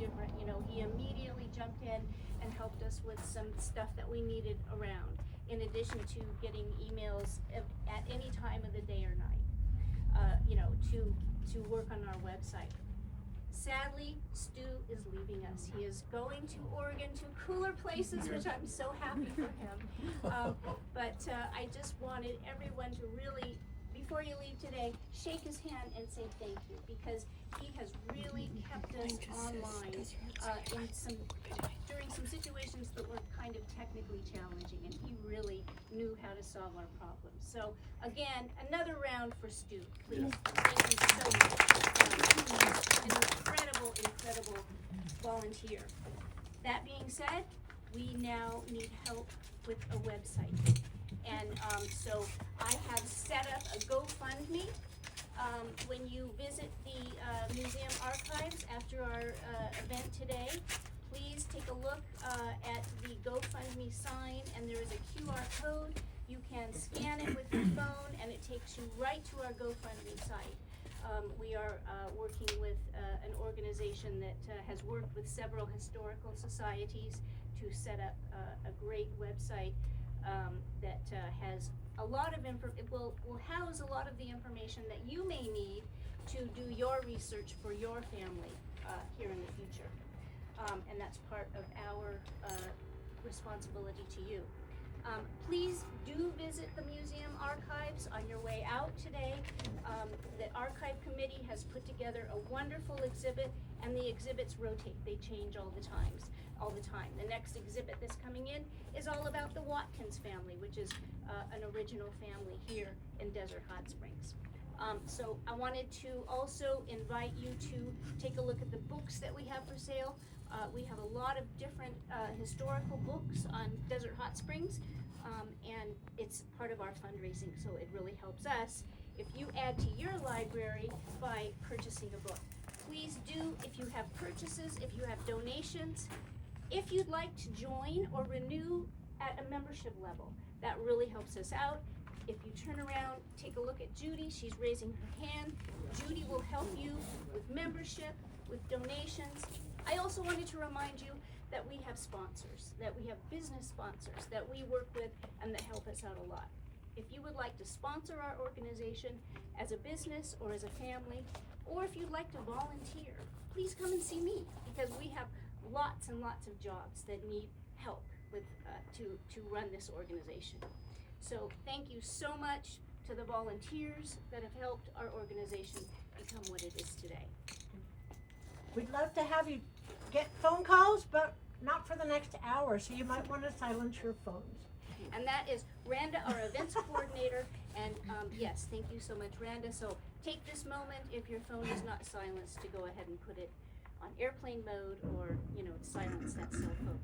different. You know, he immediately jumped in and helped us with some stuff that we needed around, in addition to getting emails at any time of the day or night, you know, to work on our website. Sadly, Stu is leaving us. He is going to Oregon, to cooler places, which I'm so happy for him. But I just wanted everyone to really, before you leave today, shake his hand and say thank you, because he has really kept us online during some situations that were kind of technically challenging, and he really knew how to solve our problems. So again, another round for Stu, please. Yeah. Thank you so much. He's an incredible volunteer. That being said, we now need help with a website. And so I have set up a GoFundMe. When you visit the museum archives after our event today, please take a look at the GoFundMe sign, and there is a QR code. You can scan it with your phone, and it takes you right to our GoFundMe site. We are working with an organization that has worked with several historical societies to set up a great website that has a lot of will house a lot of the information that you may need to do your research for your family here in the future. And that's part of our responsibility to you. Please do visit the museum archives on your way out today. The archive committee has put together a wonderful exhibit, and the exhibits rotate. They change all the time. The next exhibit that's coming in is all about the Watkins family, which is an original family here in Desert Hot Springs. So I wanted to also invite you to take a look at the books that we have for sale. We have a lot of different historical books on Desert Hot Springs, and it's part of our fundraising, so it really helps us if you add to your library by purchasing a book. Please do, if you have purchases, if you have donations, if you'd like to join or renew at a membership level, that really helps us out. If you turn around, take a look at Judy, she's raising her hand. Judy will help you with membership, with donations. I also wanted to remind you that we have sponsors, that we have business sponsors that we work with and that help us out a lot. If you would like to sponsor our organization as a business or as a family, or if you'd like to volunteer, please come and see me, because we have lots and lots of jobs that need help with to run this organization. So thank you so much to the volunteers that have helped our organization become what it is today. We'd love to have you get phone calls, but not for the next hour, so you might want to silence your phones. And that is Randa, our events coordinator, and yes, thank you so much, Randa. So take this moment, if your phone is not silenced, to go ahead and put it on airplane mode, or, you know, silence that cell phone.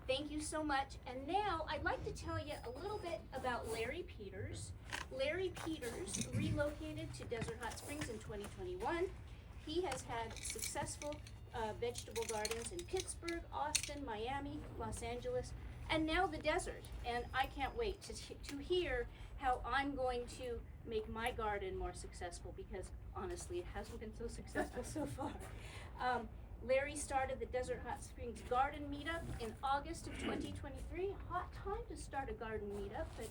Thank you so much. And now I'd like to tell you a little bit about Larry Peters. Larry Peters relocated to Desert Hot Springs in 2021. He has had successful vegetable gardens in Pittsburgh, Austin, Miami, Los Angeles, and now the desert. And I can't wait to hear how I'm going to make my garden more successful, because honestly, it hasn't been so successful so far. Larry started the Desert Hot Springs Garden Meetup in August of 2023. Hot time to start a garden meetup, but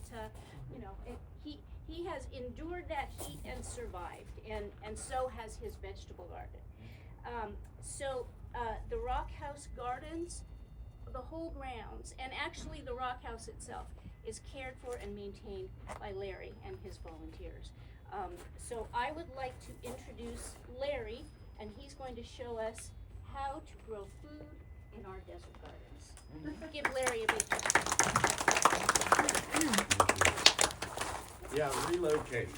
you know, he has endured that heat and survived, and so has his vegetable garden. So the Rock House Gardens, the whole grounds, and actually the Rock House itself, is cared for and maintained by Larry and his volunteers. So I would like to introduce Larry, and he's going to show us how to grow food in our desert gardens. Give Larry a big Yeah, relocate.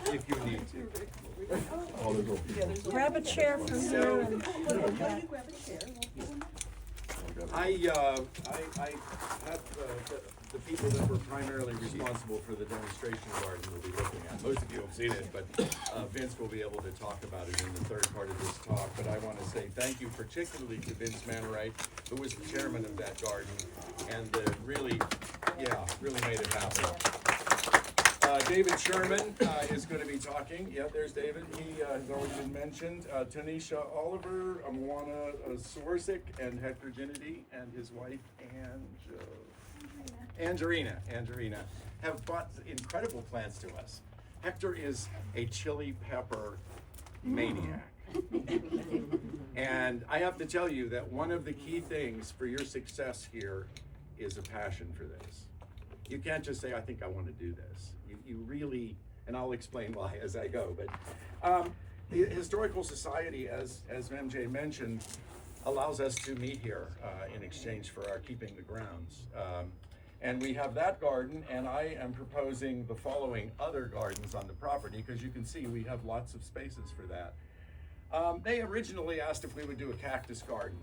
If you need to. All the little people. Grab a chair from here. And I have the people that were primarily responsible for the demonstration garden we'll be looking at. Most of you have seen it, but Vince will be able to talk about it in the third part of this talk. But I want to say thank you particularly to Vince Manarite, who was the chairman of that garden, and really made it happen. David Sherman is going to be talking. Yeah, there's David. He has already been mentioned. Tanisha Oliver, Amwana Sorsic, and Hector Ginity, and his wife, Angelina, have brought incredible plants to us. Hector is a chili pepper maniac. And I have to tell you that one of the key things for your success here is a passion for this. You can't just say, I think I want to do this. You really, and I'll explain why as I go, but the Historical Society, as MJ mentioned, allows us to meet here in exchange for our keeping the grounds. And we have that garden, and I am proposing the following other gardens on the property, because you can see we have lots of spaces for that. They originally asked if we would do a cactus garden,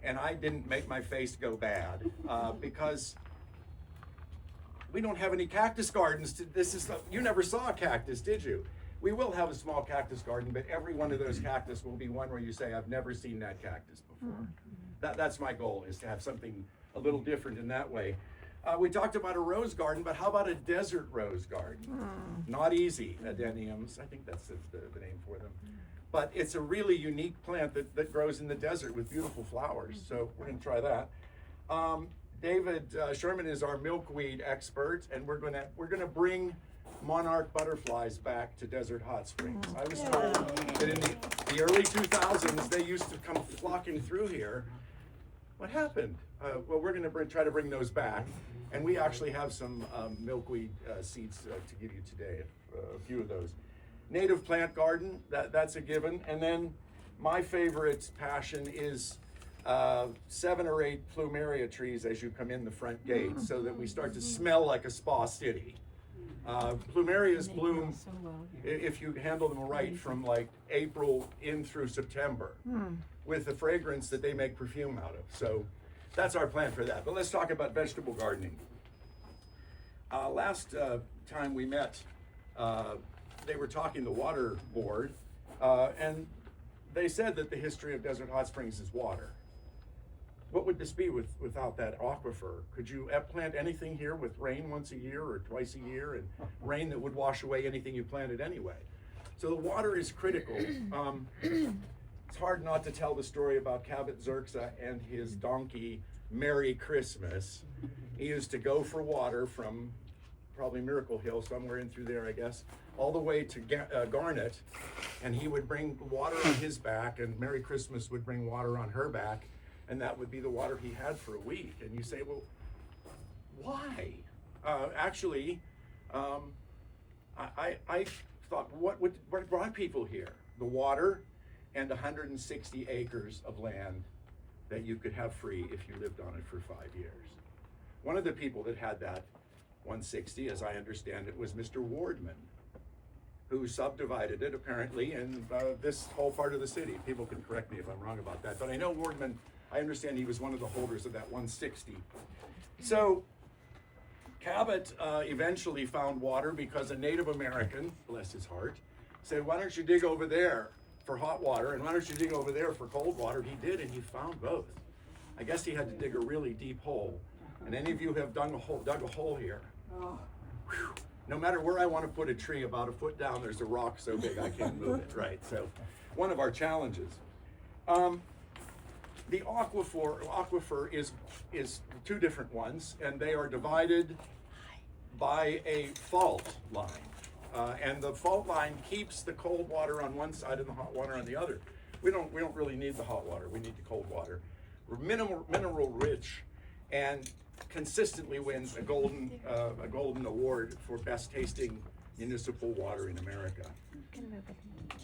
and I didn't make my face go bad because we don't have any cactus gardens. You never saw a cactus, did you? We will have a small cactus garden, but every one of those cactus will be one where you say, I've never seen that cactus before. That's my goal, is to have something a little different in that way. We talked about a rose garden, but how about a desert rose garden? Not easy, adeniums. I think that's the name for them. But it's a really unique plant that grows in the desert with beautiful flowers. So we're going to try that. David Sherman is our milkweed expert, and we're gonna bring monarch butterflies back to Desert Hot Springs. I was told that in the early 2000s they used to come flocking through here. What happened? Well, we're gonna try to bring those back, and we actually have some milkweed seeds to give you today, a few of those. Native plant garden, that's a given, and then my favorite passion is 7 or 8 plumeria trees as you come in the front gate, so that we start to smell like a spa city. Plumerias bloom, if you handle them right, from like April in through September, with the fragrance that they make perfume out of. So that's our plan for that. But let's talk about vegetable gardening. Last time we met, they were talking the water board, and they said that the history of Desert Hot Springs is water. What would this be without that aquifer? Could you plant anything here with rain once a year or twice a year, and rain that would wash away anything you planted anyway? So the water is critical. It's hard not to tell the story about Cabot Xerxa and his donkey, Merry Christmas. He used to go for water from probably Miracle Hill, somewhere in through there, I guess, all the way to Garnet, and he would bring water on his back, and Merry Christmas would bring water on her back, and that would be the water he had for a week. And you say, well, why? Actually, I thought, what brought people here? The water and 160 acres of land that you could have free if you lived on it for 5 years. One of the people that had that 160, as I understand it, was Mr. Wardman, who subdivided it apparently in this whole part of the city. People can correct me if I'm wrong about that, but I know Wardman, I understand he was one of the holders of that 160. So Cabot eventually found water because a Native American, bless his heart, said, why don't you dig over there for hot water, and why don't you dig over there for cold water? He did, and he found both. I guess he had to dig a really deep hole. And any of you have dug a hole here, whew, no matter where I want to put a tree, about a foot down, there's a rock so big I can't move it, right? So one of our challenges. The aquifer is 2 different ones, and they are divided by a fault line. And the fault line keeps the cold water on one side and the hot water on the other. We don't really need the hot water, we need the cold water. We're mineral rich, and consistently wins a golden award for best tasting municipal water in America.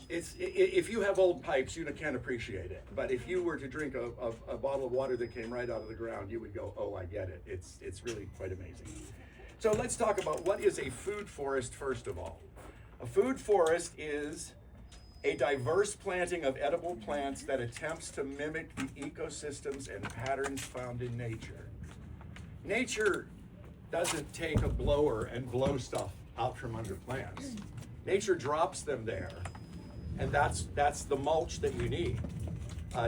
If you have old pipes, you can't appreciate it. But if you were to drink a bottle of water that came right out of the ground, you would go, oh, I get it. It's really quite amazing. So let's talk about what is a food forest first of all. A food forest is a diverse planting of edible plants that attempts to mimic the ecosystems and patterns found in nature. Nature doesn't take a blower and blow stuff out from under plants. Nature drops them there, and that's the mulch that you need.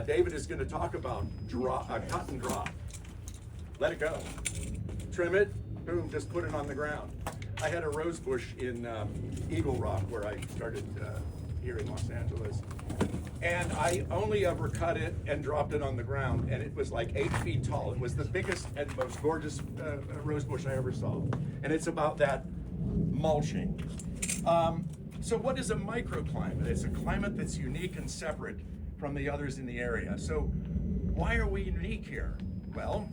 David is going to talk about cut and drop. Let it go. Trim it, boom, just put it on the ground. I had a rose bush in Eagle Rock, where I started here in Los Angeles. And I only ever cut it and dropped it on the ground, and it was like 8 feet tall. It was the biggest and most gorgeous rose bush I ever saw. And it's about that mulching. So what is a microclimate? It's a climate that's unique and separate from the others in the area. So why are we unique here? Well,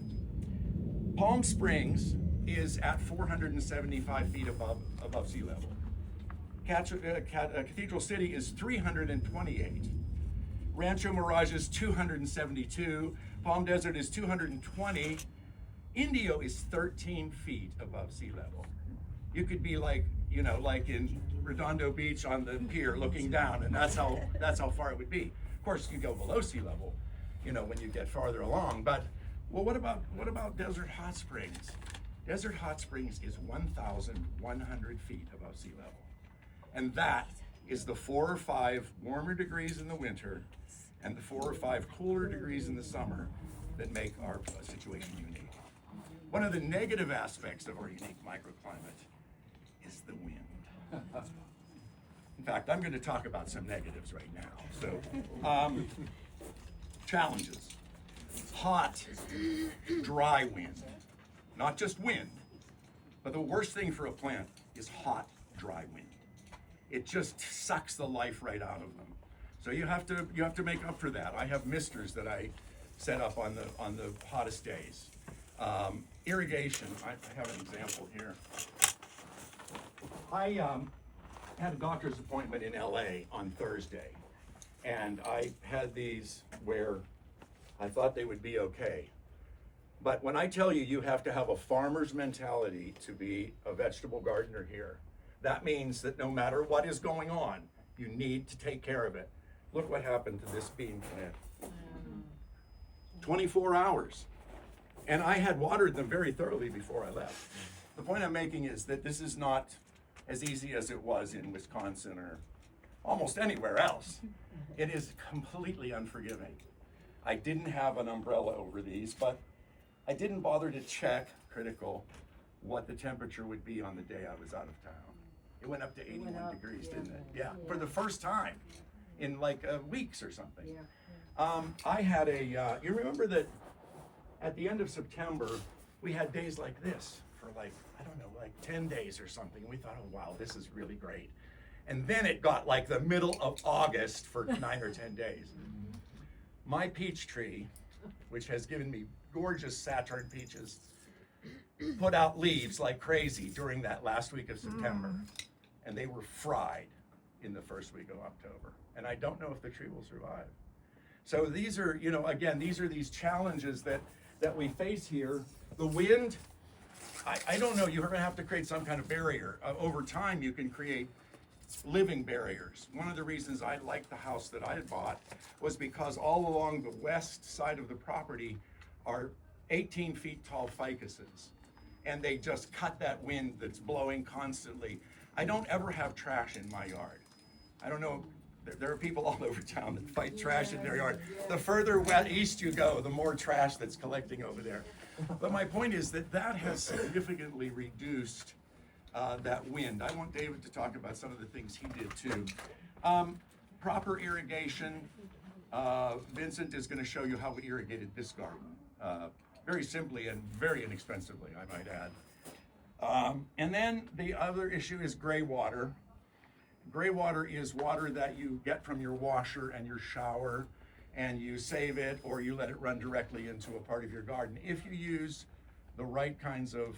Palm Springs is at 475 feet above sea level. Cathedral City is 328. Rancho Mirage is 272. Palm Desert is 220. Indio is 13 feet above sea level. You could be like, you know, like in Redondo Beach on the pier looking down, and that's how far it would be. Of course, you go below sea level, you know, when you get farther along. But well, what about Desert Hot Springs? Desert Hot Springs is 1,100 feet above sea level. And that is the 4 or 5 warmer degrees in the winter and the 4 or 5 cooler degrees in the summer that make our situation unique. One of the negative aspects of our unique microclimate is the wind. In fact, I'm going to talk about some negatives right now. So, challenges. Hot, dry wind. Not just wind, but the worst thing for a plant is hot, dry wind. It just sucks the life right out of them. So you have to make up for that. I have misters that I set up on the hottest days. Irrigation. I have an example here. I had a doctor's appointment in LA on Thursday, and I had these where I thought they would be okay. But when I tell you, you have to have a farmer's mentality to be a vegetable gardener here. That means that no matter what is going on, you need to take care of it. Look what happened to this bean plant. 24 hours. And I had watered them very thoroughly before I left. The point I'm making is that this is not as easy as it was in Wisconsin or almost anywhere else. It is completely unforgiving. I didn't have an umbrella over these, but I didn't bother to check, critical, what the temperature would be on the day I was out of town. It went up to 81 degrees, didn't it? Yeah, for the first time in like weeks or something. I had you remember that at the end of September, we had days like this for like, I don't know, like 10 days or something. We thought, oh wow, this is really great. And then it got like the middle of August for 9 or 10 days. My peach tree, which has given me gorgeous Saturn peaches, put out leaves like crazy during that last week of September. And they were fried in the first week of October. And I don't know if the tree will survive. So these are, you know, again, these are these challenges that we face here. The wind, I don't know, you're gonna have to create some kind of barrier. Over time, you can create living barriers. One of the reasons I liked the house that I had bought was because all along the west side of the property are 18 feet tall ficuses. And they just cut that wind that's blowing constantly. I don't ever have trash in my yard. I don't know, there are people all over town that fight trash in their yard. The further east you go, the more trash that's collecting over there. But my point is that has significantly reduced that wind. I want David to talk about some of the things he did too. Proper irrigation. Vincent is going to show you how we irrigated this garden. Very simply and very inexpensively, I might add. And then the other issue is gray water. Gray water is water that you get from your washer and your shower, and you save it or you let it run directly into a part of your garden. If you use the right kinds of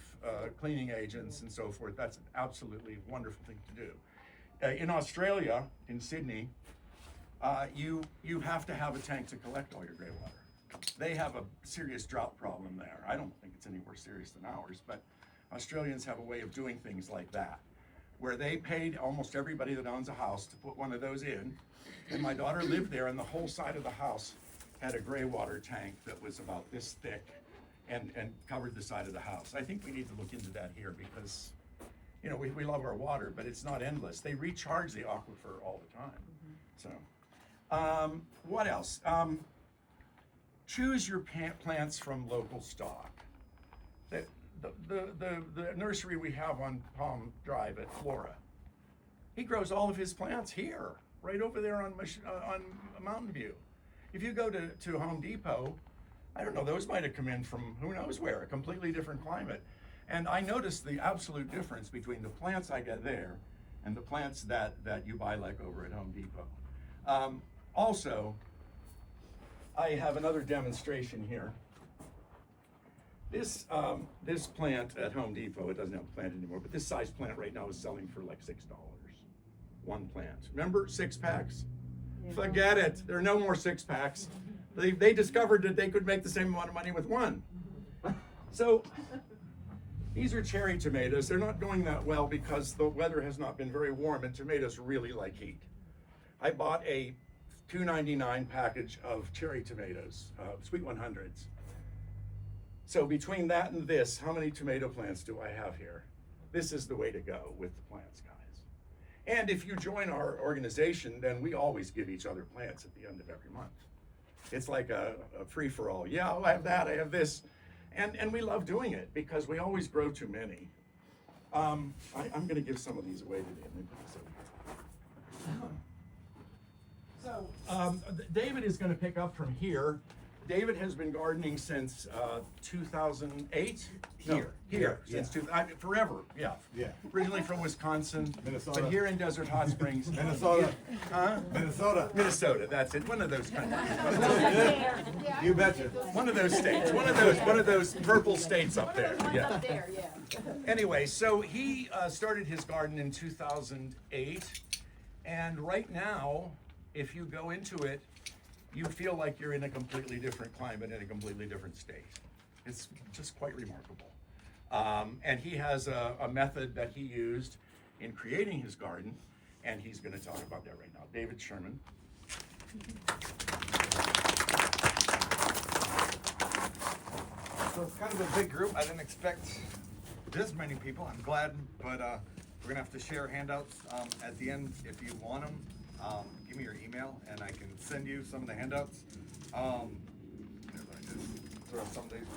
cleaning agents and so forth, that's an absolutely wonderful thing to do. In Australia, in Sydney, you have to have a tank to collect all your gray water. They have a serious drought problem there. I don't think it's any more serious than ours, but Australians have a way of doing things like that, where they paid almost everybody that owns a house to put one of those in. And my daughter lived there, and the whole side of the house had a gray water tank that was about this thick and covered the side of the house. I think we need to look into that here because, you know, we love our water, but it's not endless. They recharge the aquifer all the time. So, what else? Choose your plants from local stock. the nursery we have on Palm Drive at Flora. He grows all of his plants here, right over there on Mountain View. If you go to Home Depot, I don't know, those might have come in from who knows where, a completely different climate. And I noticed the absolute difference between the plants I get there and the plants that you buy like over at Home Depot. Also, I have another demonstration here. This plant at Home Depot, it doesn't have a plant anymore, but this size plant right now is selling for like $6. One plant. Remember 6-packs? Forget it. There are no more 6-packs. They discovered that they could make the same amount of money with one. So these are cherry tomatoes. They're not doing that well because the weather has not been very warm and tomatoes really like heat. I bought a $2.99 package of cherry tomatoes, sweet 100s. So between that and this, how many tomato plants do I have here? This is the way to go with the plants, guys. And if you join our organization, then we always give each other plants at the end of every month. It's like a free-for-all. Yeah, I have that, I have this. And we love doing it because we always grow too many. I'm gonna give some of these away today. Let me put this over here. So, David is gonna pick up from here. David has been gardening since 2008. Here since forever. Yeah. Originally from Wisconsin, Minnesota. but here in Desert Hot Springs, Minnesota. Huh? Minnesota. That's it. One of those countries. You betcha. One of those states. One of those purple states up there. Yeah. Up there, yeah. Anyway, so he started his garden in 2008, and right now, if you go into it, you feel like you're in a completely different climate, in a completely different state. It's just quite remarkable. And he has a method that he used in creating his garden, and he's going to talk about that right now. David Sherman. So it's kind of a big group. I didn't expect this many people. I'm glad, but we're gonna have to share handouts at the end if you want them. Give me your email and I can send you some of the handouts. Throw some of these.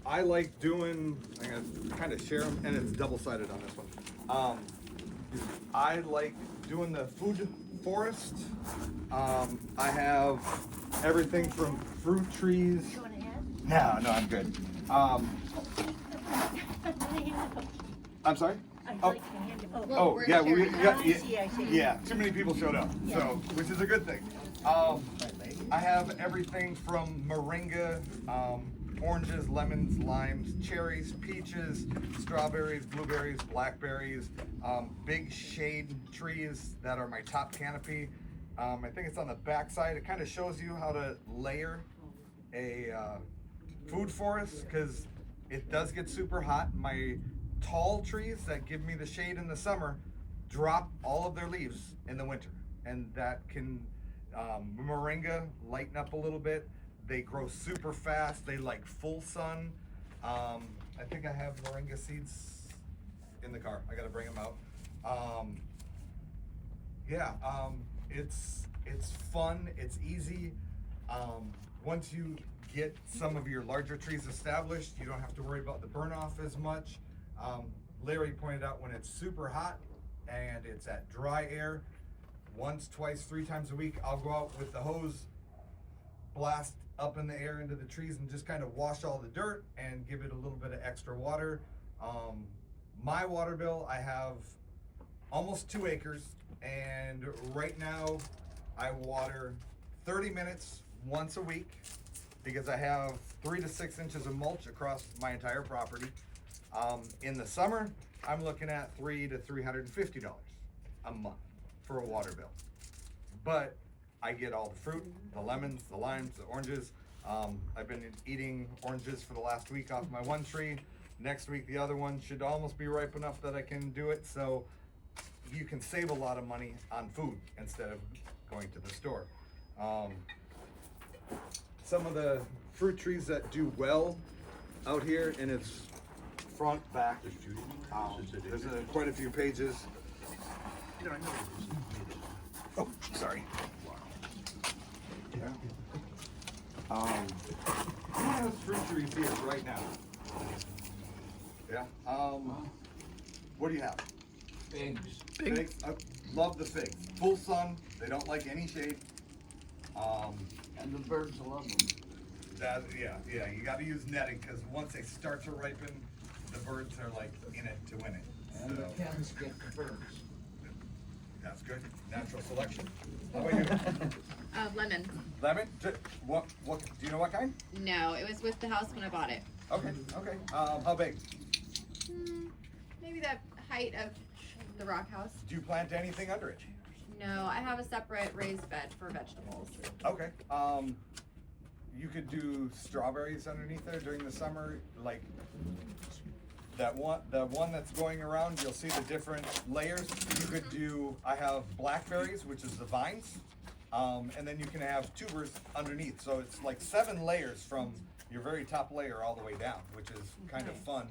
I like doing. I'm gonna kind of share them, and it's double-sided on this one. I like doing the food forest. I have everything from fruit trees. You want a hand? No, I'm good. I'm sorry? I'd Oh. like to hand him. Oh, we're yeah, sharing. I see. yeah, too many people showed up, so, which is a good thing. I have everything from moringa, oranges, lemons, limes, cherries, peaches, strawberries, blueberries, blackberries, big shade trees that are my top canopy. I think it's on the back side. It kind of shows you how to layer a food forest because it does get super hot. My tall trees that give me the shade in the summer drop all of their leaves in the winter, and that can moringa lighten up a little bit. They grow super fast. They like full sun. I think I have moringa seeds in the car. I gotta bring them out. It's fun. It's easy. Once you get some of your larger trees established, you don't have to worry about the burn off as much. Larry pointed out when it's super hot and it's at dry air, once, twice, 3 times a week, I'll go out with the hose, blast up in the air into the trees and just kind of wash all the dirt and give it a little bit of extra water. My water bill, I have almost 2 acres, and right now I water 30 minutes once a week because I have 3 to 6 inches of mulch across my entire property. In the summer, I'm looking at $300 to $350 a month for a water bill. But I get all the fruit, the lemons, the limes, the oranges. I've been eating oranges for the last week off my one tree. Next week, the other one should almost be ripe enough that I can do it. So you can save a lot of money on food instead of going to the store. Some of the fruit trees that do well out here, and it's front, back. There's quite a few pages. Oh, sorry. Yeah. Who has fruit trees here right now? Yeah. What do you have? Figs. Figs. I love the figs. Full sun. They don't like any shade. And the birds love them. Yeah. You got to use netting because once they start to ripen, the birds are like in it to win it. And the So hens get the birds. that's good. Natural selection. How about you? Lemon. Lemon? What? Do you know what kind? No, it was with the house when I bought it. Okay. How big? Maybe the height of the rock house. Do you plant anything under it? No, I have a separate raised bed for vegetables. Okay. You could do strawberries underneath there during the summer, like the one that's going around. You'll see the different layers. You could do. I have blackberries, which is the vines, and then you can have tubers underneath. So it's like 7 layers from your very top layer all the way down, which is kind of fun.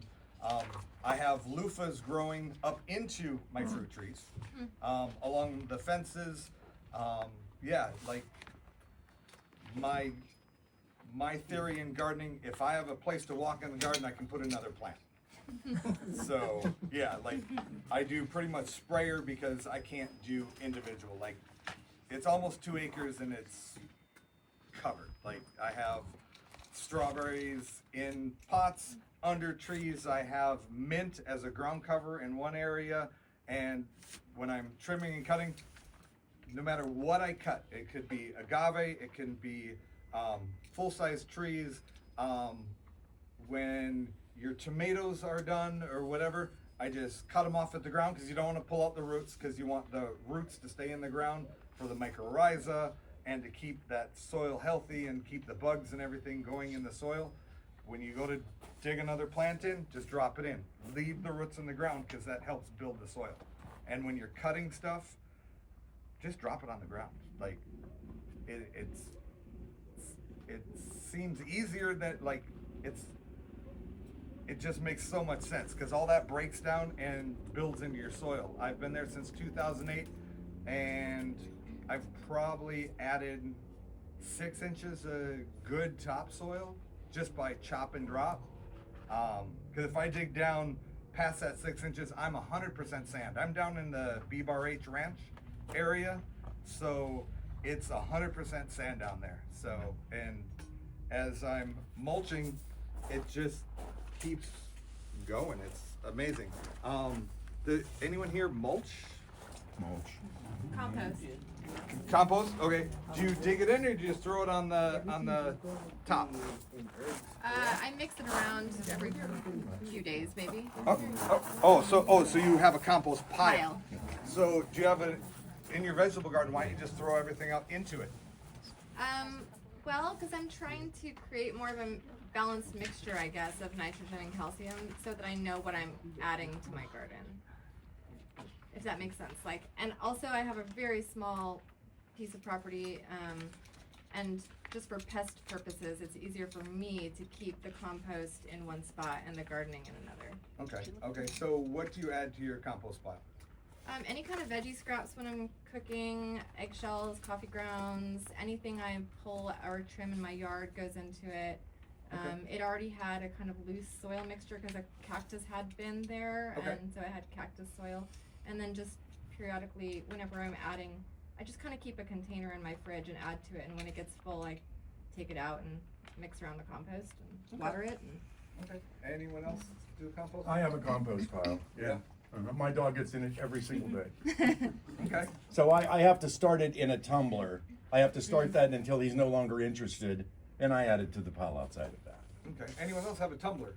I have loofahs growing up into my fruit trees, along the fences. Like my theory in gardening, if I have a place to walk in the garden, I can put another plant. So yeah, like I do pretty much sprayer because I can't do individual. Like it's almost 2 acres and it's covered. Like I have strawberries in pots under trees. I have mint as a ground cover in one area, and when I'm trimming and cutting, no matter what I cut, it could be agave, it can be full-size trees. When your tomatoes are done or whatever, I just cut them off at the ground because you don't want to pull out the roots because you want the roots to stay in the ground for the mycorrhiza and to keep that soil healthy and keep the bugs and everything going in the soil. When you go to dig another plant in, just drop it in. Leave the roots in the ground because that helps build the soil. And when you're cutting stuff, just drop it on the ground. Like it seems easier that like it just makes so much sense because all that breaks down and builds into your soil. I've been there since 2008 and I've probably added 6 inches of good topsoil just by chop and drop. Because if I dig down past that 6 inches, I'm 100% sand. I'm down in the B-Bar H Ranch area, so it's 100% sand down there. So, and as I'm mulching, it just keeps going. It's amazing. Anyone here mulch? Compost. Compost? Okay. Do you dig it in or do you just throw it on the top? I mix it around every few days, maybe. So you have a compost pile. So do you have in your vegetable garden, why don't you just throw everything out into it? Well, because I'm trying to create more of a balanced mixture, I guess, of nitrogen and calcium so that I know what I'm adding to my garden. If that makes sense. Like, and also I have a very small piece of property, and just for pest purposes, it's easier for me to keep the compost in one spot and the gardening in another. Okay. So what do you add to your compost pile? Any kind of veggie scraps when I'm cooking, eggshells, coffee grounds, anything I pull or trim in my yard goes into it. It already had a kind of loose soil mixture because a cactus had been there, and so I had cactus soil. And then just periodically, whenever I'm adding, I just kind of keep a container in my fridge and add to it. And when it gets full, I take it out and mix around the compost and water it. And Anyone else do compost? I have a compost pile. Yeah. My dog gets in it every single day. Okay. So I have to start it in a tumbler. I have to start that until he's no longer interested, and I add it to the pile outside of that. Okay. Anyone else have a tumbler?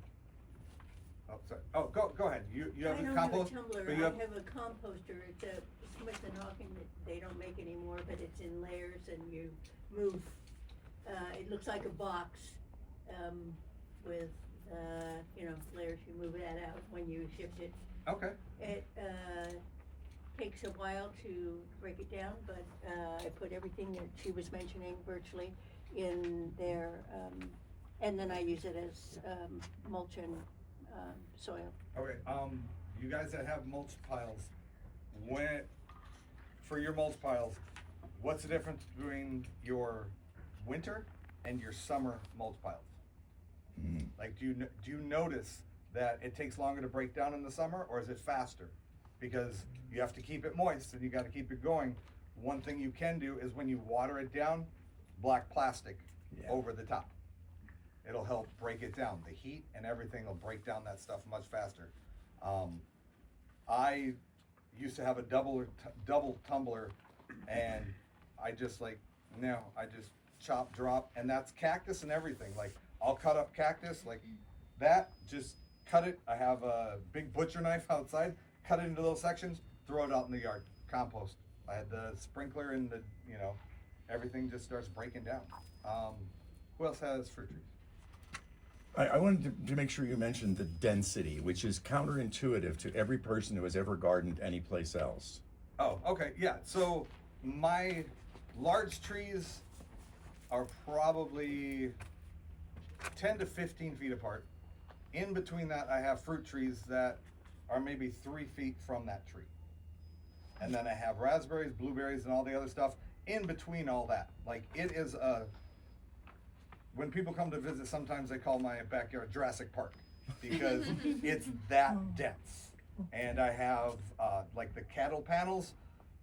Oh, sorry. Oh, go ahead. You have I a don't compost? have a tumbler, but I you have a composter, it's a Smith & Hawking that they don't make anymore, but it's in layers and you move, it looks like a box, with, layers, you move that out when you shift it. Okay. It, takes a while to break it down, but, I put everything that she was mentioning virtually in there, and then I use it as, mulch and, soil. Okay. You guys that have mulch piles, for your mulch piles, what's the difference between your winter and your summer mulch piles? Like, do you notice that it takes longer to break down in the summer, or is it faster? Because you have to keep it moist and you got to keep it going. One thing you can do is when you water it down, black plastic over the top. It'll help break it down. The heat and everything will break down that stuff much faster. I used to have a double tumbler, and I just I just chop, drop, and that's cactus and everything. Like, I'll cut up cactus like that, just cut it. I have a big butcher knife outside, cut it into little sections, throw it out in the yard, compost. I had the sprinkler and the, everything just starts breaking down. Who else has fruit trees? I wanted to make sure you mentioned the density, which is counterintuitive to every person who has ever gardened anyplace else. Oh, okay, yeah. So my large trees are probably 10 to 15 feet apart. In between that, I have fruit trees that are maybe 3 feet from that tree. And then I have raspberries, blueberries, and all the other stuff in between all that. Like, it is when people come to visit, sometimes they call my backyard Jurassic Park because it's that dense. And I have like the cattle panels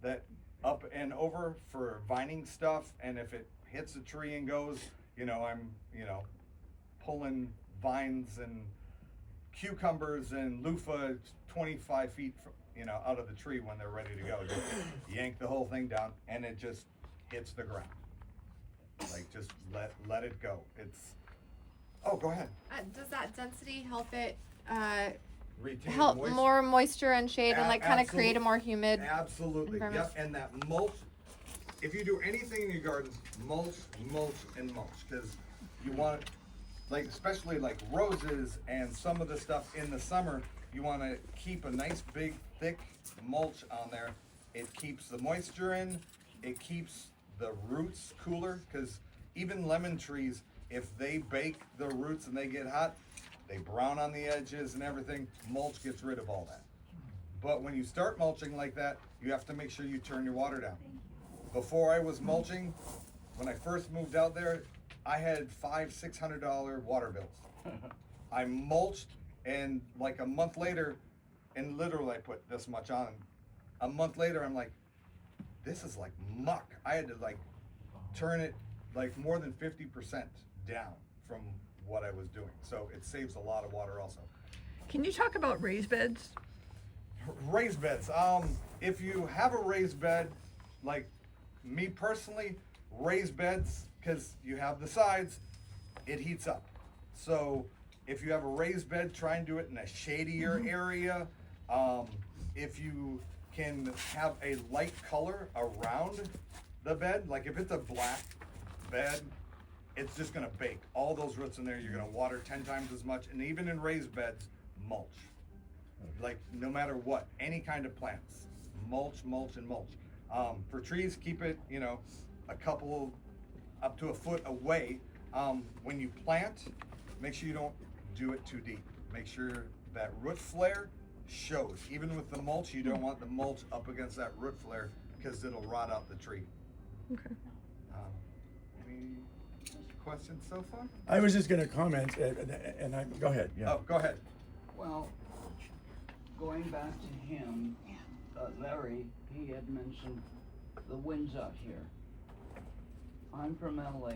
that up and over for vining stuff, and if it hits a tree and goes, I'm pulling vines and cucumbers and loofah 25 feet out of the tree when they're ready to go. Just yank the whole thing down and it just hits the ground. Like, just let it go. Go ahead. Does that density help it Retain help moisture. more moisture and shade and like kind of create a Absolutely. more humid Absolutely, environment? yep, and that mulch, if you do anything in your garden, mulch, and mulch, because you want, like, especially like roses and some of the stuff in the summer, you want to keep a nice big thick mulch on there. It keeps the moisture in, it keeps the roots cooler, because even lemon trees, if they bake the roots and they get hot, they brown on the edges and everything. Mulch gets rid of all that. But when you start mulching like that, you have to make sure you turn your water down. Before I was mulching, when I first moved out there, I had $500-600 water bills. I mulched, and like a month later, and literally I put this much on. A month later, I'm like, this is like muck. I had to like turn it like more than 50% down from what I was doing. So it saves a lot of water also. Can you talk about raised beds? Raised beds. If you have a raised bed, like me personally, raised beds, because you have the sides, it heats up. So if you have a raised bed, try and do it in a shadier area. If you can have a light color around the bed, like if it's a black bed, it's just gonna bake. All those roots in there, you're gonna water 10 times as much, and even in raised beds, mulch. Like, no matter what, any kind of plants, mulch, and mulch. For trees, keep it, a couple, up to a foot away. When you plant, make sure you don't do it too deep. Make sure that root flare shows. Even with the mulch, you don't want the mulch up against that root flare because it'll rot out the tree. Okay. Any questions so far? I was just going to comment, go ahead. Yeah. Oh, go ahead. Well, going back to him, Larry, he had mentioned the winds out here. I'm from LA.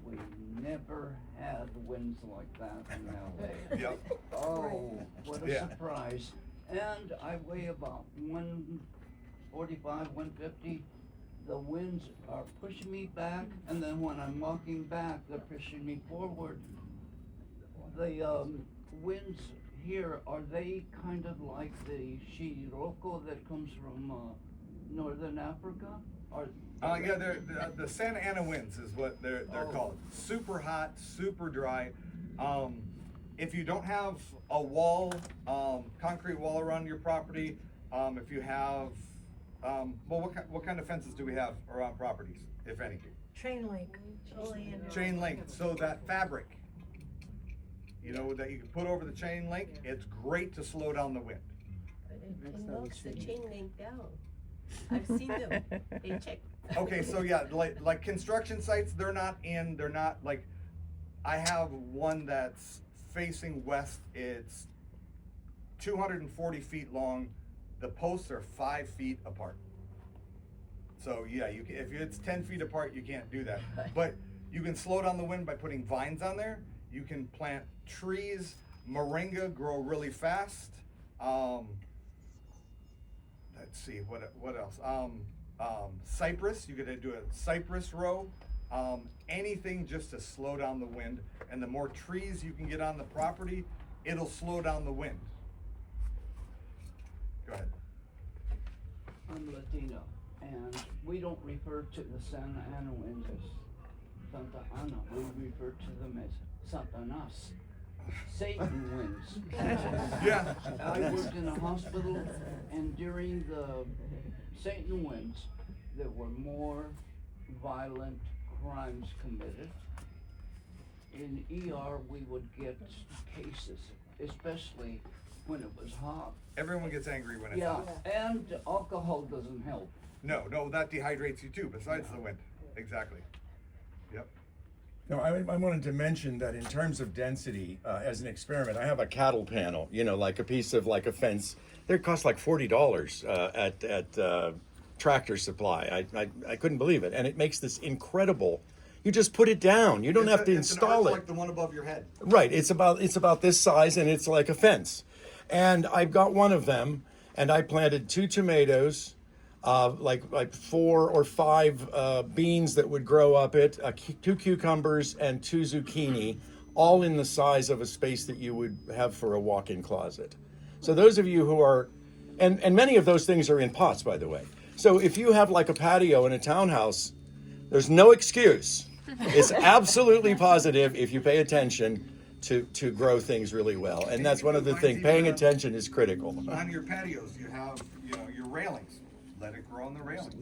We never had winds like that in LA. Yep. Oh, what a Yeah. surprise. And I weigh about 145, 150. The winds are pushing me back, and then when I'm walking back, they're pushing me forward. The winds here, are they kind of like the Shiroko that comes from northern Africa? Yeah, they're the Santa Ana winds is what they're called. Super hot, super dry. If you don't have a wall, concrete wall around your property, if you have, what kind of fences do we have around properties, if any? Chain link. Chain link. So that fabric, that you can put over the chain link, it's great to slow down the wind. It knocks the chain link down. I've seen them. They check. Okay, so yeah, like construction sites, they're not like, I have one that's facing west. It's 240 feet long. The posts are 5 feet apart. So yeah, if it's 10 feet apart, you can't do that. But you can slow down the wind by putting vines on there. You can plant trees. Moringa grow really fast. Let's see, what else? Cypress, you could do a cypress row. Anything just to slow down the wind. And the more trees you can get on the property, it'll slow down the wind. Go ahead. I'm Latino, and we don't refer to the Santa Ana winds as Santa Ana. We refer to them as Satanas, Satan winds. Yeah. I worked in a hospital, and during the Satan winds, there were more violent crimes committed. In ER, we would get cases, especially when it was hot. Everyone gets angry when it's Yeah, hot. and alcohol doesn't help. No, that dehydrates you too, besides the wind. Exactly. Yep. No, I wanted to mention that in terms of density, as an experiment, I have a cattle panel, like a piece of like a fence. They cost like $40 at Tractor Supply. I couldn't believe it. And it makes this incredible, you just put it down. You don't have to install it. Like the one above your head. Right, it's about this size, and it's like a fence. And I've got one of them, and I planted 2 tomatoes, like 4 or 5 beans that would grow up it, 2 cucumbers, and 2 zucchini, all in the size of a space that you would have for a walk-in closet. So those of you who are, and many of those things are in pots, by the way. So if you have like a patio in a townhouse, there's no excuse. It's absolutely positive if you pay attention to grow things really well. And that's one of the things, paying attention is critical. On your patios, you have, your railings. Let it grow on the railings.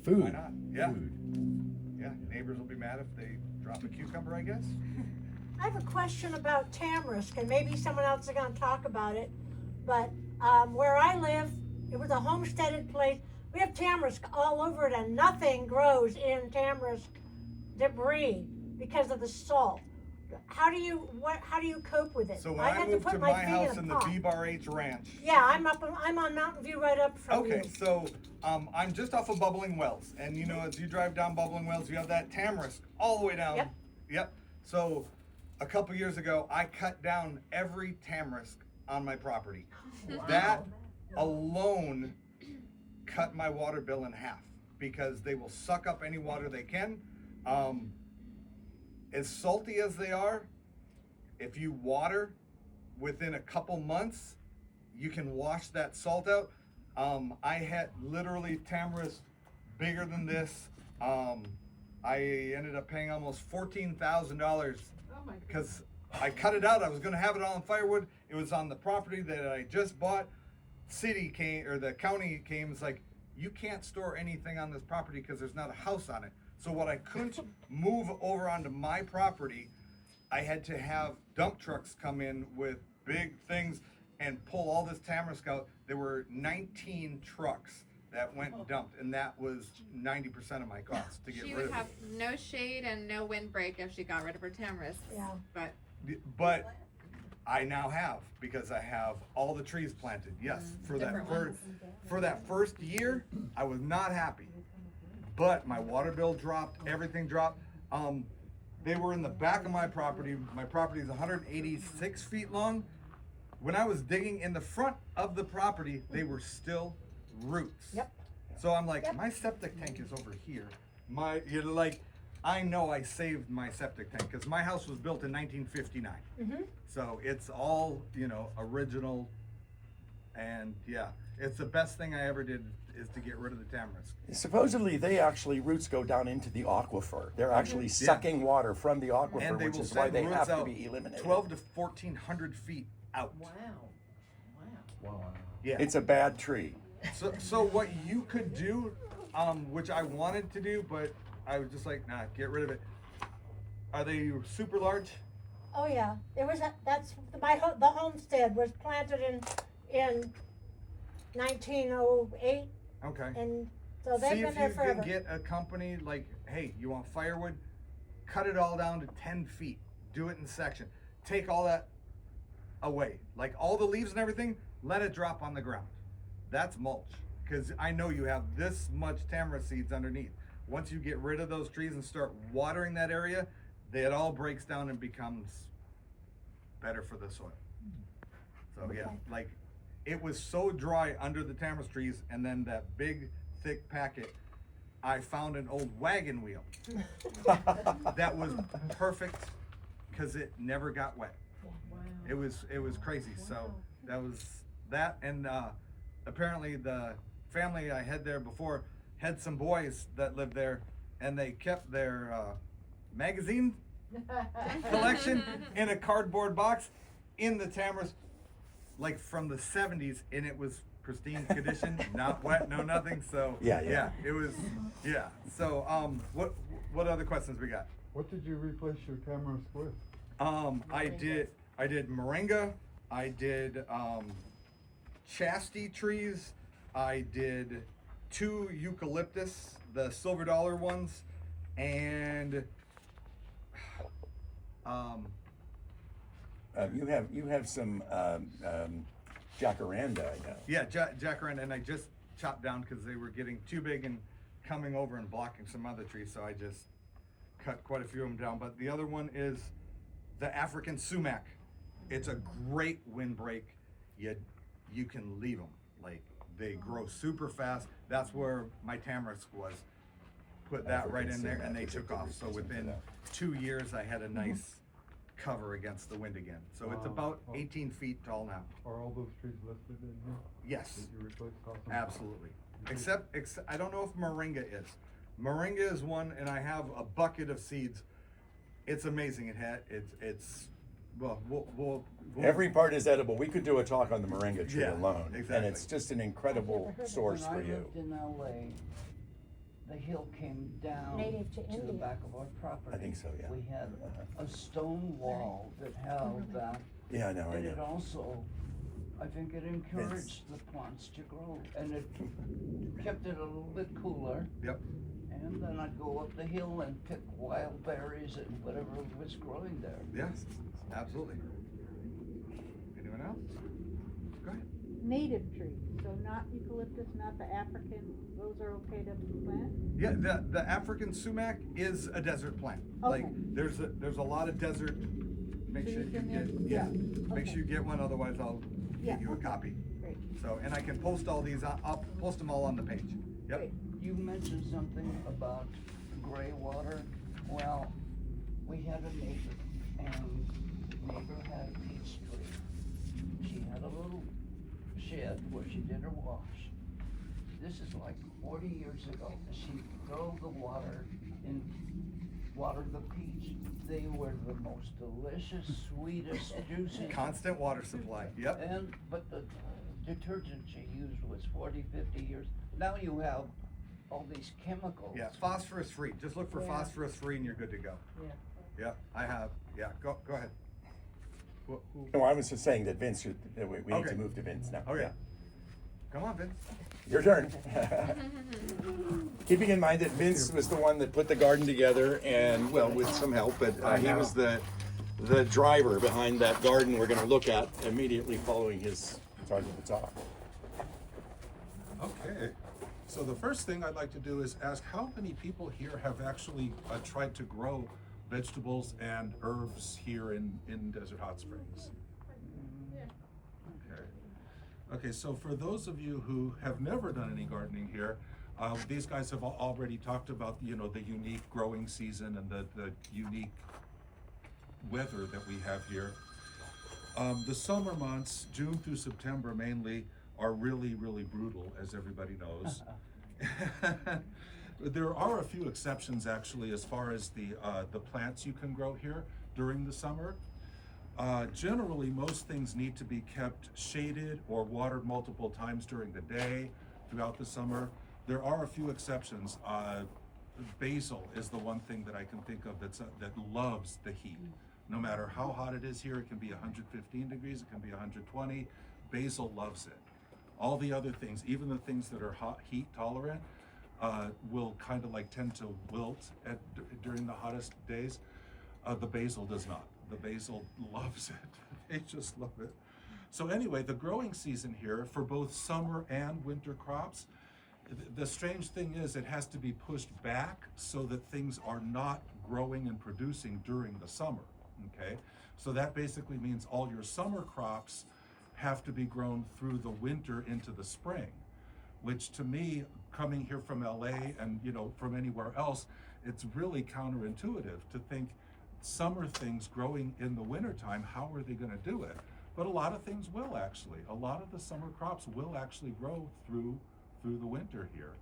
Food. Why not? Yeah. Food. Yeah, neighbors will be mad if they drop a cucumber, I guess. I have a question about tamarisk, and maybe someone else is going to talk about it. But where I live, it was a homesteaded place. We have tamarisk all over it, and nothing grows in tamarisk debris because of the salt. How do you cope with it? So when I I had moved put to my my feet house a in the pot. B-Bar H Ranch. Yeah, I'm on Mountain View right up from you. Okay, so I'm just off of Bubbling Wells, and as you drive down Bubbling Wells, you have that tamarisk all the way down. Yep. So a couple years ago, I cut down every tamarisk on my property. Wow. That alone cut my water bill in half because they will suck up any water they can. As salty as they are, if you water within a couple months, you can wash that salt out. I had literally tamarisk bigger than this. I ended up paying almost $14,000 because I cut it out. I was going to have it on firewood. It was on the property that I just bought. The county came. It's like, you can't store anything on this property because there's not a house on it. So what I couldn't move over onto my property, I had to have dump trucks come in with big things and pull all this tamarisk out. There were 19 trucks that went and dumped, and that was 90% of my cost to get She rid would of have no shade and no windbreak if she got rid of her tamarisk. Yeah. But it. But I now have, because I have all the trees planted. Yes, for that first year, I was not happy. But my water bill dropped, everything dropped. They were in the back of my property. My property is 186 feet long. When I was digging in the front of the property, they were still roots. Yep. So I'm like, my septic tank is over here. I know I saved my septic tank because my house was built in 1959. Mm-hmm. So it's all, original. And yeah, it's the best thing I ever did is to get rid of the tamarisk. Supposedly, roots go down into the aquifer. They're actually sucking water from the aquifer, And they which will is why send they roots have to out be eliminated. 12 to 1,400 feet out. Wow. Yeah. It's a bad tree. So what you could do, which I wanted to do, but I was just like, nah, get rid of it. Are they super large? Oh yeah, the homestead was planted in 1908, Okay. and so they've See been if there you forever. can get a company like, hey, you want firewood? Cut it all down to 10 feet. Do it in section. Take all that away. Like all the leaves and everything, let it drop on the ground. That's mulch. Because I know you have this much tamarisk seeds underneath. Once you get rid of those trees and start watering that area, it all breaks down and becomes better for the soil. So yeah, like it was so dry under the tamarisk trees, and then that big thick packet, I found an old wagon wheel that was perfect because it never got wet. It was crazy. So that was that, and apparently the family I had there before had some boys that lived there, and they kept their magazine collection in a cardboard box in the tamarisk, like from the 70s, and it was pristine condition, not wet, no nothing. So Yeah. it was So what other questions we got? What did you replace your tamarisk with? I did moringa, I did chastity trees, I did 2 eucalyptus, the silver dollar ones, and You have some jacaranda, I know. yeah, jacaranda, and I just chopped down because they were getting too big and coming over and blocking some other trees, so I just cut quite a few of them down. But the other one is the African sumac. It's a great windbreak. You can leave them. Like, they grow super fast. That's where my tamarisk was. Put that right in there, and they took off. So within 2 years, I had a nice cover against the wind again. So it's about 18 feet tall now. Are all those trees listed in here? Yes, Did you replace cost them? absolutely. Except I don't know if moringa is. Moringa is one, and I have a bucket of seeds. It's amazing. We'll Every part is edible. We could do a talk on the moringa tree Yeah, alone, and exactly. it's just an incredible source When for I you. lived in LA, the hill came down Native to the India. back of our property. I think so, yeah. We had a stone wall that held that, Yeah, I know. and it also, I think it encouraged the plants to grow, and it kept it a little bit cooler. Yep. And then I'd go up the hill and pick wild berries and whatever was growing there. Yes, absolutely. Anyone else? Go ahead. Native trees, so not eucalyptus, not the African, those are okay to plant? Yeah, the African sumac is a desert plant. Like Okay. there's a lot of desert. Make sure you Trees in get there? make Okay. sure you get one. Otherwise, I'll Yeah, give you a okay. copy. Great. So, and I can post all these. I'll post them all on the page. Yep. Great. You mentioned something about gray water. Well, we had a neighbor, and neighbor had a peach tree. She had a little shed where she did her wash. This is like 40 years ago. She drove the water and watered the peach. They were the most delicious, sweetest, juicy. Constant water supply. Yep. But the detergent she used was 40, 50 years. Now you have all these chemicals. Yeah. Phosphorus free. Just look for Yeah. phosphorus free, and you're good to go. Yeah. Yeah. I have. Yeah. Go ahead. Who? No, I was just saying that Vince should. We need Okay. to move to Vince now. Okay. Yeah. Come on, Vince. Your turn. Keeping in mind that Vince was the one that put the garden together, and well, with some help, but he was the driver behind that garden we're going to look at immediately following his start of the talk. Okay, so the first thing I'd like to do is ask how many people here have actually tried to grow vegetables and herbs here in Desert Hot Springs? Okay, so for those of you who have never done any gardening here, these guys have already talked about, the unique growing season and the unique weather that we have here. The summer months, June through September mainly, are really, really brutal, as everybody knows. There are a few exceptions actually as far as the plants you can grow here during the summer. Generally, most things need to be kept shaded or watered multiple times during the day throughout the summer. There are a few exceptions. Basil is the one thing that I can think of that loves the heat. No matter how hot it is here, it can be 115 degrees, it can be 120. Basil loves it. All the other things, even the things that are heat tolerant, will kind of like tend to wilt during the hottest days. The basil does not. The basil loves it. They just love it. So anyway, the growing season here for both summer and winter crops, the strange thing is it has to be pushed back so that things are not growing and producing during the summer, okay? So that basically means all your summer crops have to be grown through the winter into the spring, which to me, coming here from LA and from anywhere else, it's really counterintuitive to think summer things growing in the wintertime, how are they gonna do it? But a lot of things will actually. A lot of the summer crops will actually grow through the winter here.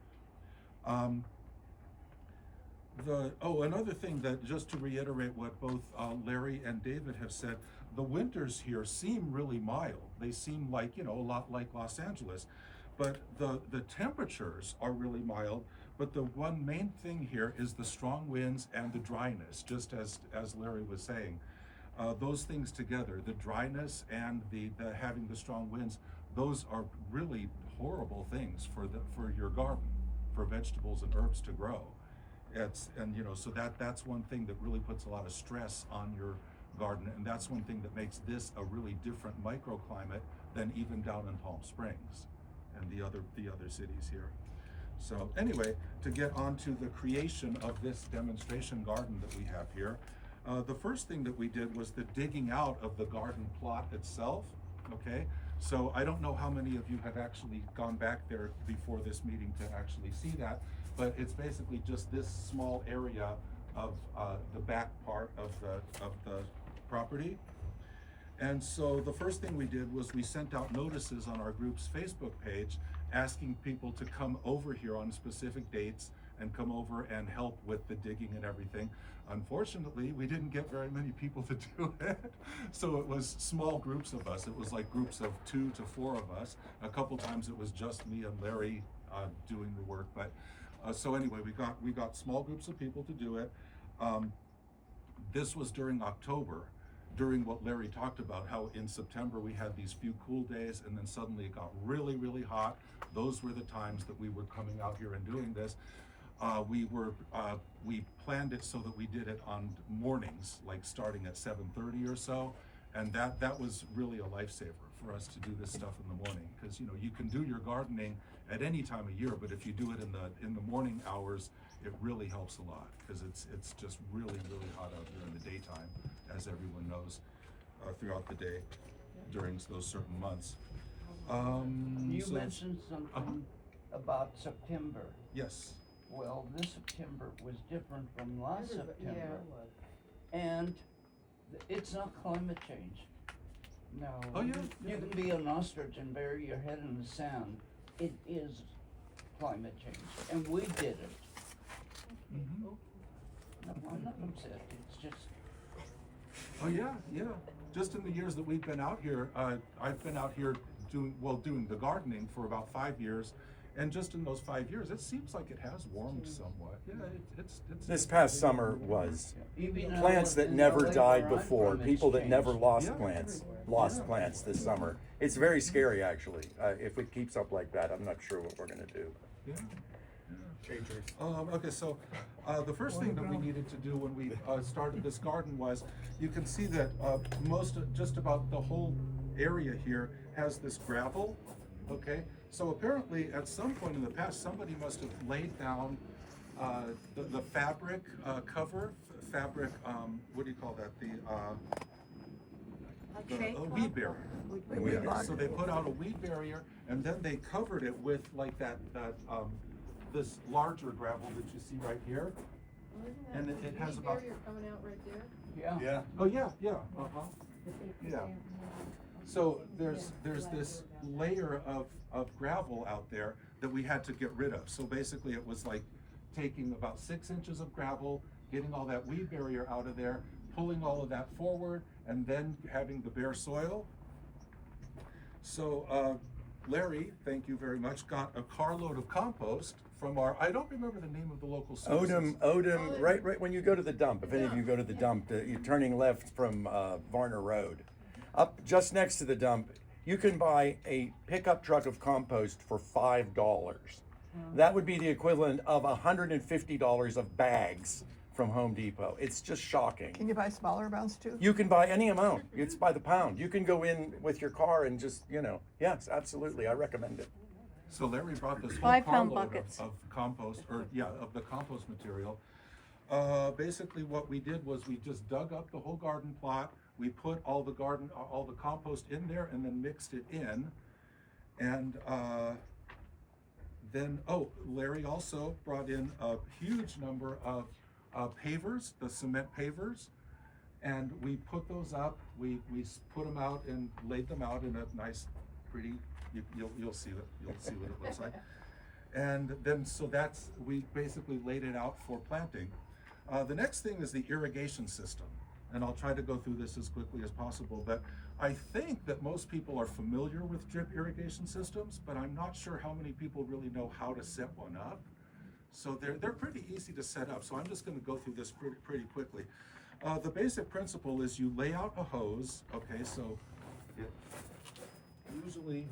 Another thing that, just to reiterate what both Larry and David have said, the winters here seem really mild. They seem like, a lot like Los Angeles, but the temperatures are really mild. But the one main thing here is the strong winds and the dryness, just as Larry was saying. Those things together, the dryness and the having the strong winds, those are really horrible things for your garden, for vegetables and herbs to grow. So that's one thing that really puts a lot of stress on your garden, and that's one thing that makes this a really different microclimate than even down in Palm Springs and the other cities here. So anyway, to get on to the creation of this demonstration garden that we have here, the first thing that we did was the digging out of the garden plot itself, okay? So I don't know how many of you have actually gone back there before this meeting to actually see that, but it's basically just this small area of the back part of the property. And so the first thing we did was we sent out notices on our group's Facebook page asking people to come over here on specific dates and come over and help with the digging and everything. Unfortunately, we didn't get very many people to do it. So it was small groups of us. It was like groups of 2 to 4 of us. A couple times it was just me and Larry doing the work. But so anyway, we got small groups of people to do it. This was during October, during what Larry talked about, how in September we had these few cool days and then suddenly it got really, really hot. Those were the times that we were coming out here and doing this. We planned it so that we did it on mornings, like starting at 7:30 or so, and that was really a lifesaver for us to do this stuff in the morning, because you can do your gardening at any time of year, but if you do it in the morning hours, it really helps a lot, because it's just really, really hot out here in the daytime, as everyone knows, throughout the day during those certain months. You mentioned something about September. Yes. Well, this September was different from last September. And it's not climate change. No. Oh, yeah. You can be an ostrich and bury your head in the sand. It is climate change. And we did it. Mm-hmm. No, I'm not upset. It's just. Oh yeah. Just in the years that we've been out here, I've been out here doing the gardening for about 5 years. And just in those 5 years, it seems like it has warmed somewhat. Yeah, it's This past summer was Even plants that in never LA died where I'm before, from, it's people that never changed. lost Yeah. plants this summer. It's very scary, actually. If it keeps up like that, I'm not sure what we're gonna do. Yeah. Okay, so the first thing that we needed to do when we started this garden was, you can see that just about the whole area here has this gravel, okay? So apparently at some point in the past, somebody must have laid down the fabric what do you call that? A weed barrier. Yeah, so they put out a weed barrier and then they covered it with like this larger gravel that you see right here. And it has about. Coming out right there. Yeah. Oh yeah. Yeah. So there's this layer of gravel out there that we had to get rid of. So basically it was like taking about 6 inches of gravel, getting all that weed barrier out of there, pulling all of that forward, and then having the bare soil. So Larry, thank you very much, got a carload of compost from I don't remember the name of the local sources. Odom, right when you go to the dump, if any of you go to the dump, you're turning left from Varner Road. Up just next to the dump, you can buy a pickup truck of compost for $5. That would be the equivalent of $150 of bags from Home Depot. It's just shocking. Can you buy smaller amounts too? You can buy any amount. It's by the pound. You can go in with your car and just, yes, absolutely. I recommend it. So Larry brought this whole 5 pound carload buckets. of compost, of the compost material. Basically what we did was we just dug up the whole garden plot. We put all the compost in there and then mixed it in. And then, Larry also brought in a huge number of pavers, the cement pavers. And we put those up, we put them out and laid them out in a nice, pretty, you'll see what it looks like. And then, we basically laid it out for planting. The next thing is the irrigation system. And I'll try to go through this as quickly as possible, but I think that most people are familiar with drip irrigation systems, but I'm not sure how many people really know how to set one up. So they're pretty easy to set up, so I'm just gonna go through this pretty quickly. The basic principle is you lay out a hose, okay, so usually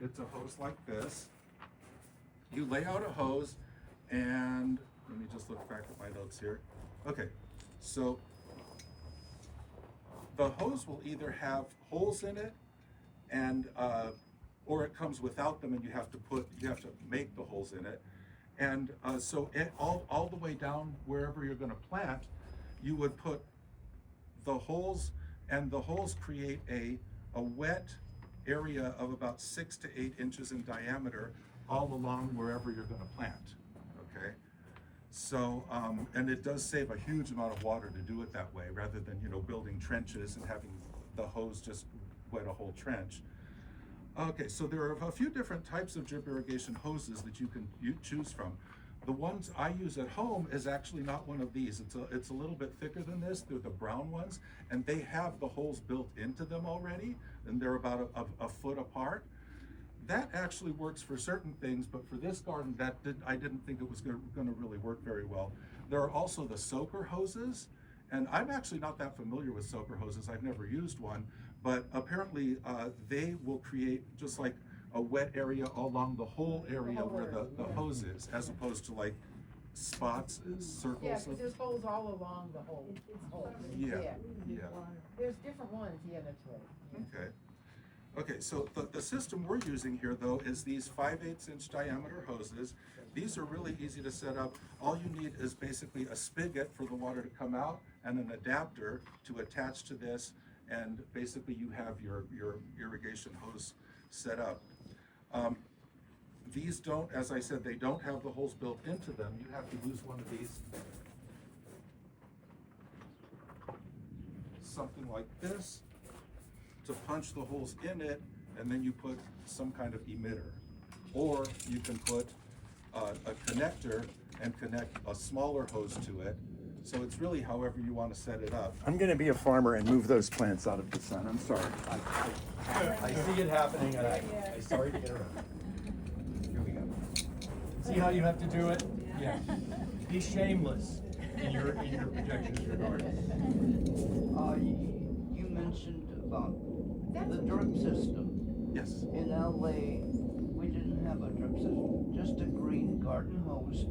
it's a hose like this. You lay out a hose, and let me just look back at my notes here. Okay, so the hose will either have holes in it, and or it comes without them, and you have to make the holes in it. And so all the way down wherever you're going to plant, you would put the holes, and the holes create a wet area of about 6 to 8 inches in diameter all along wherever you're going to plant. Okay. So, and it does save a huge amount of water to do it that way, rather than, building trenches and having the hose just wet a whole trench. Okay, so there are a few different types of drip irrigation hoses that you can choose from. The ones I use at home is actually not one of these. It's a little bit thicker than this. They're the brown ones, and they have the holes built into them already, and they're about a foot apart. That actually works for certain things, but for this garden, I didn't think it was going to really work very well. There are also the soaker hoses, and I'm actually not that familiar with soaker hoses. I've never used one, but apparently they will create just like a wet area along the whole area where the hose is, as opposed to like spots, circles. Yeah, because there's holes all along the whole. Yeah. There's different ones, that's right. Okay. Okay, so the system we're using here, though, is these 5/8 inch diameter hoses. These are really easy to set up. All you need is basically a spigot for the water to come out and an adapter to attach to this, and basically you have your irrigation hose set up. These don't, as I said, they don't have the holes built into them. You have to use one of these. Something like this, to punch the holes in it, and then you put some kind of emitter. Or you can put a connector and connect a smaller hose to it. So it's really however you want to set it up. I'm going to be a farmer and move those plants out of the sun. I'm sorry. I see it happening, and I'm sorry to interrupt. Here we go. See how you have to do it? Yeah. Be shameless in your projections of your garden. You mentioned about the drip system. Yes. In LA, we didn't have a drip system, just a green garden hose,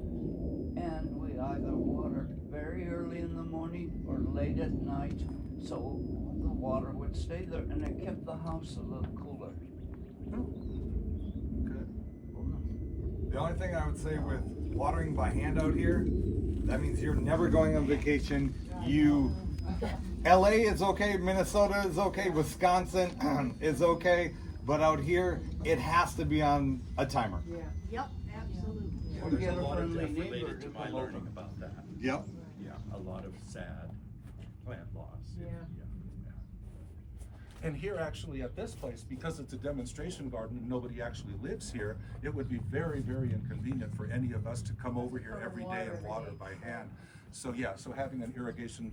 and we either watered very early in the morning or late at night, so the water would stay there, and it kept the house a little cooler. Good. The only thing I would say with watering by hand out here, that means you're never going on vacation. LA is okay, Minnesota is okay, Wisconsin is okay, but out here, it has to be on a timer. Yep, absolutely. Or There's get a lot of friendly stuff neighbor related to to my come over. learning about that. Yep. Yeah, a lot of sad plant loss. Yeah. And here actually at this place, because it's a demonstration garden and nobody actually lives here, it would be very, very inconvenient for any of us to come over here every day and water by hand. So yeah, so having an irrigation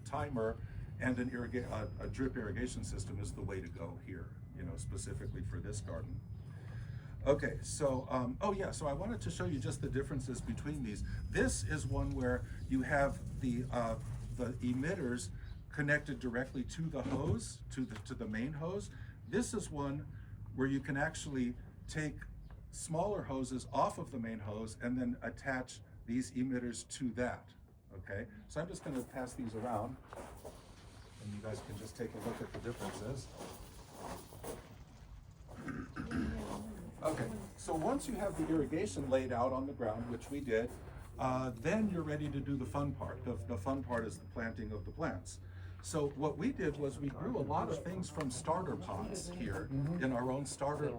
timer and a drip irrigation system is the way to go here, specifically for this garden. Okay, so, so I wanted to show you just the differences between these. This is one where you have the emitters connected directly to the hose, to the main hose. This is one where you can actually take smaller hoses off of the main hose and then attach these emitters to that. okay? So I'm just gonna pass these around, and you guys can just take a look at the differences. Okay, so once you have the irrigation laid out on the ground, which we did, then you're ready to do the fun part. The fun part is the planting of the plants. So what we did was we grew a lot of things from starter pots here in our own starter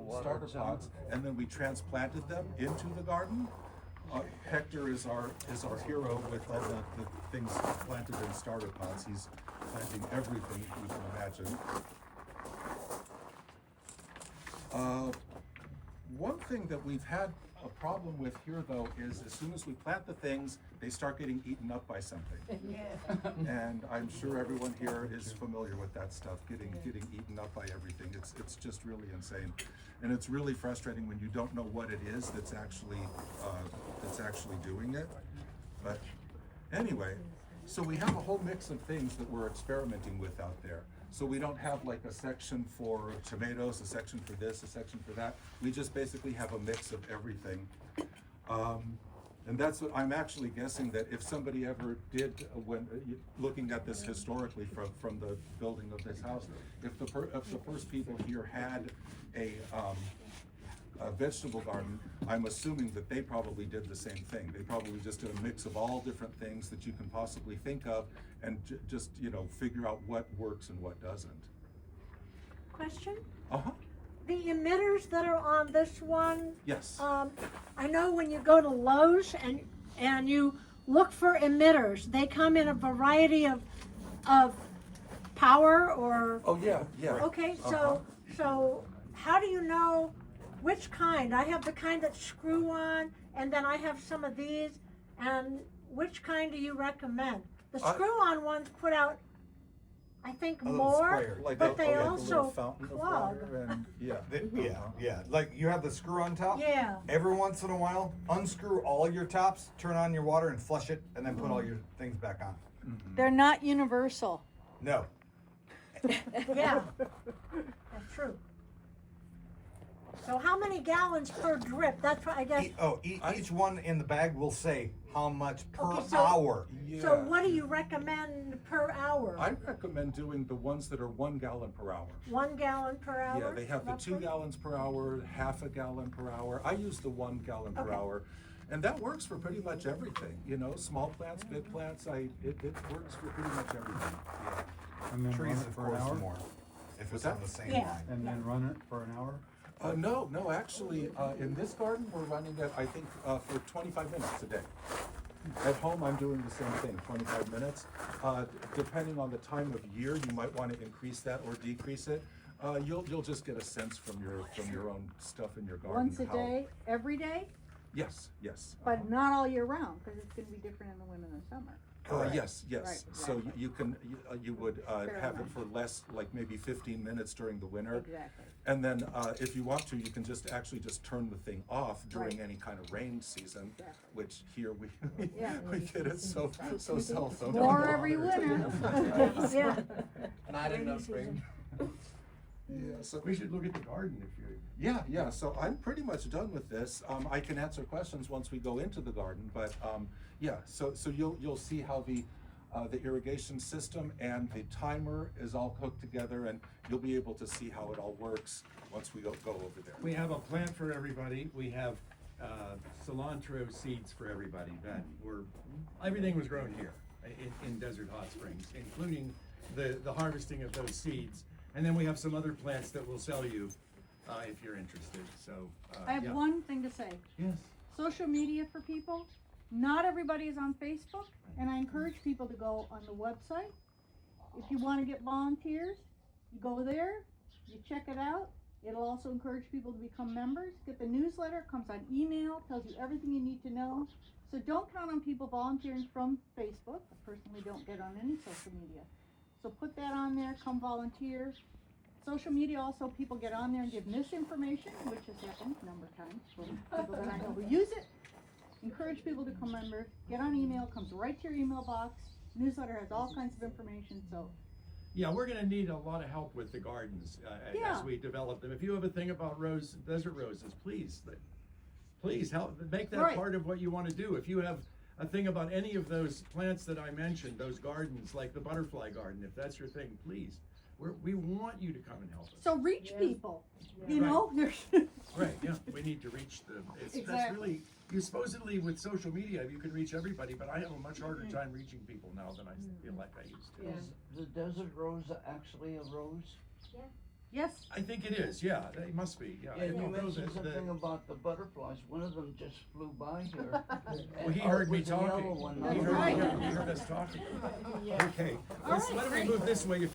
pots, and then we transplanted them into the garden. Hector is our hero with all the things planted in starter pots. He's planting everything you can imagine. One thing that we've had a problem with here, though, is as soon as we plant the things, they start getting eaten up by something. And I'm sure everyone here is familiar with that stuff, getting eaten up by everything. It's just really insane, and it's really frustrating when you don't know what it is that's actually doing it. But anyway, so we have a whole mix of things that we're experimenting with out there. So we don't have like a section for tomatoes, a section for this, a section for that. We just basically have a mix of everything. And that's what I'm actually guessing, that if somebody ever did, when looking at this historically from the building of this house, if the first people here had a vegetable garden, I'm assuming that they probably did the same thing. They probably just did a mix of all different things that you can possibly think of, and just, you know, figure out what works and what doesn't. Question? Uh-huh. The emitters that are on this one, Yes. I know when you go to Lowe's and you look for emitters, they come in a variety of power or. Oh yeah, yeah. Okay, Uh-huh. so how do you know which kind? I have the kind that screw on, and then I have some of these. And which kind do you recommend? The screw-on ones put out, I think, more, Like but they like a also little fountain of plug. water, and yeah. Yeah. Like you have the screw on top. Yeah. Every once in a while, unscrew all your tops, turn on your water, and flush it, and then put all your things back on. They're not universal. No. Yeah, that's true. So how many gallons per drip? That's what I guess. Each one in the bag will say how much per Okay, so- hour. So what do you recommend per hour? I recommend doing the ones that are 1 gallon per hour. 1 gallon per hour? Yeah, they have the 2 roughly? gallons per hour, half a gallon per hour. I use the 1 gallon per Okay. hour. And that works for pretty much everything, you know, small plants, big plants, it works for pretty much everything. Yeah. And then Trees, run it of for an course, hour? more. If What's it's on that? the same Yeah. line. And then run it for an hour? No, actually, in this garden, we're running it, I think, for 25 minutes a day. At home, I'm doing the same thing, 25 minutes. Depending on the time of year, you might want to increase that or decrease it. You'll just get a sense from your own stuff in your garden. Once a day, every day, Yes. but not all year round, because it's going to be different in the winter and the summer. Yes. Right, So exactly. you would Fair have it amount. for less, like maybe 15 minutes during the winter. Exactly. And then if you want to, you can just turn the thing off during Right. any kind of rain season, Exactly. which here we Yeah. we get it so seldom. More every winter. Yeah. Not enough rain. Yeah, so We should look at the garden if you. yeah. So I'm pretty much done with this. I can answer questions once we go into the garden, but yeah. So you'll see how the irrigation system and the timer is all hooked together, and you'll be able to see how it all works once we go over there. We have a plant for everybody. We have cilantro seeds for everybody that everything was grown here in Desert Hot Springs, including the harvesting of those seeds. And then we have some other plants that we'll sell you if you're interested. So I have yeah. one thing to say. Yes. Social media for people. Not everybody is on Facebook, and I encourage people to go on the website. If you want to get volunteers, you go there, you check it out. It'll also encourage people to become members. Get the newsletter, comes on email, tells you everything you need to know. So don't count on people volunteering from Facebook. I personally don't get on any social media. So put that on there, come volunteer. Social media also, people get on there and give misinformation, which has happened a number of times from people that I know who use it. Encourage people to become members, get on email, comes right to your email box. Newsletter has all kinds of information, so. Yeah, we're going to need a lot of help with the gardens Yeah. as we develop them. If you have a thing about desert roses, please help make that Right. part of what you want to do. If you have a thing about any of those plants that I mentioned, those gardens, like the butterfly garden, if that's your thing, please. We want you to come and help us. So reach people, you Right. know, there's. Right, yeah, we need to reach that's Exactly. really, you supposedly with social media, you can reach everybody, but I have a much harder time reaching people now than I feel like I used to. Is the desert rose actually a rose? Yes, I think it is, yeah, it must be, yeah. I And you don't know mentioned that something about the butterflies, one of them just flew by here. Well, he heard me Was a yellow talking. one, He not a heard, red he one. heard us talking. Yeah. Okay, All let's, right, why don't we great. move this way?